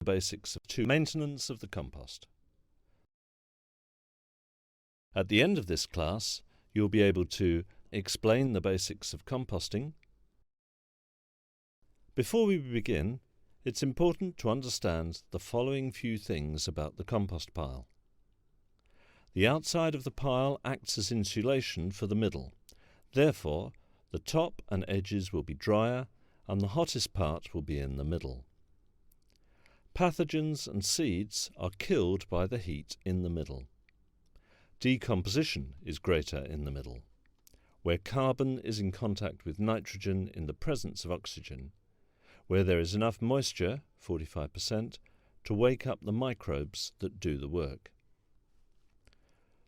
the basics of maintenance of the compost. At the end of this class, you'll be able to explain the basics of composting. Before we begin, it's important to understand the following few things about the compost pile. The outside of the pile acts as insulation for the middle. Therefore, the top and edges will be drier and the hottest part will be in the middle. Pathogens and seeds are killed by the heat in the middle. Decomposition is greater in the middle, where carbon is in contact with nitrogen in the presence of oxygen, where there is enough moisture, 45%, to wake up the microbes that do the work.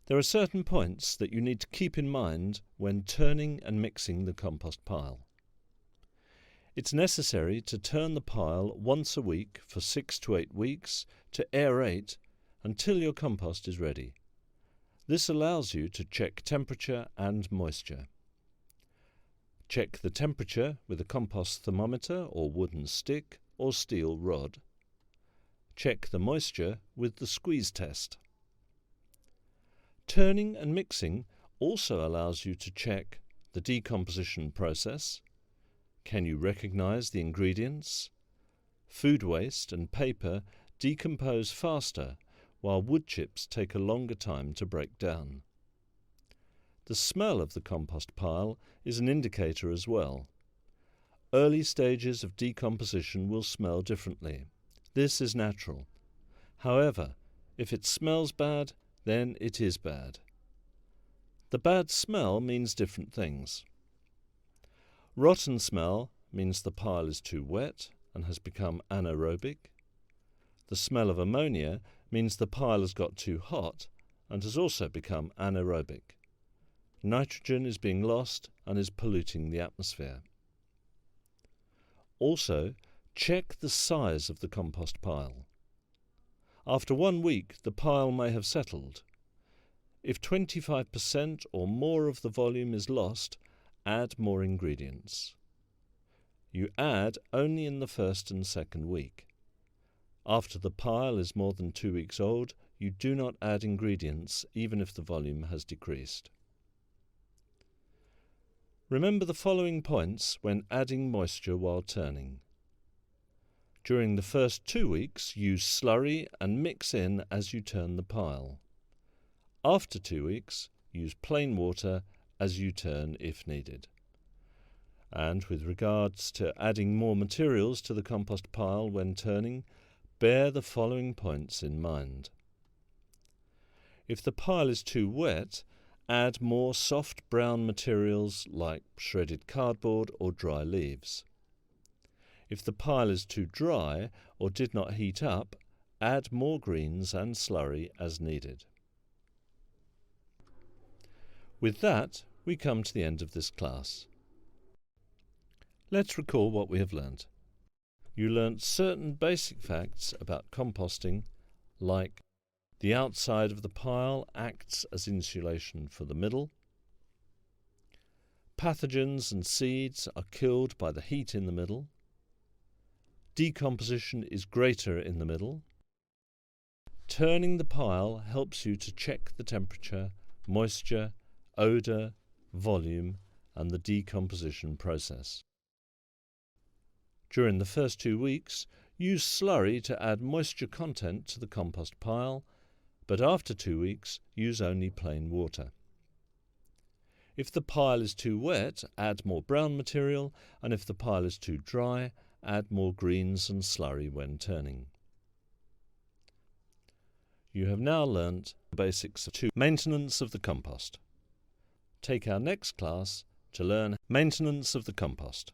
There are certain points that you need to keep in mind when turning and mixing the compost pile. It's necessary to turn the pile once a week for 6 to 8 weeks to aerate until your compost is ready. This allows you to check temperature and moisture. Check the temperature with a compost thermometer or wooden stick or steel rod. Check the moisture with the squeeze test. Turning and mixing also allows you to check the decomposition process. Can you recognize the ingredients? Food waste and paper decompose faster, while wood chips take a longer time to break down. The smell of the compost pile is an indicator as well. Early stages of decomposition will smell differently. This is natural. However, if it smells bad, then it is bad. The bad smell means different things. Rotten smell means the pile is too wet and has become anaerobic. The smell of ammonia means the pile has got too hot and has also become anaerobic. Nitrogen is being lost and is polluting the atmosphere. Also, check the size of the compost pile. After 1 week, the pile may have settled. If 25% or more of the volume is lost, add more ingredients. You add only in the first and second week. After the pile is more than 2 weeks old, you do not add ingredients even if the volume has decreased. Remember the following points when adding moisture while turning. During the first 2 weeks, use slurry and mix in as you turn the pile. After 2 weeks, use plain water as you turn if needed. And with regards to adding more materials to the compost pile when turning, bear the following points in mind. If the pile is too wet, add more soft brown materials like shredded cardboard or dry leaves. If the pile is too dry or did not heat up, add more greens and slurry as needed. With that, we come to the end of this class. Let's recall what we have learnt. You learnt certain basic facts about composting, like the outside of the pile acts as insulation for the middle. Pathogens and seeds are killed by the heat in the middle. Decomposition is greater in the middle. Turning the pile helps you to check the temperature, moisture, odour, volume, and the decomposition process. During the first 2 weeks, use slurry to add moisture content to the compost pile, but after 2 weeks, use only plain water. If the pile is too wet, add more brown material, and if the pile is too dry, add more greens and slurry when turning. You have now learnt the basics of maintenance of the compost. Take our next class to learn maintenance of the compost.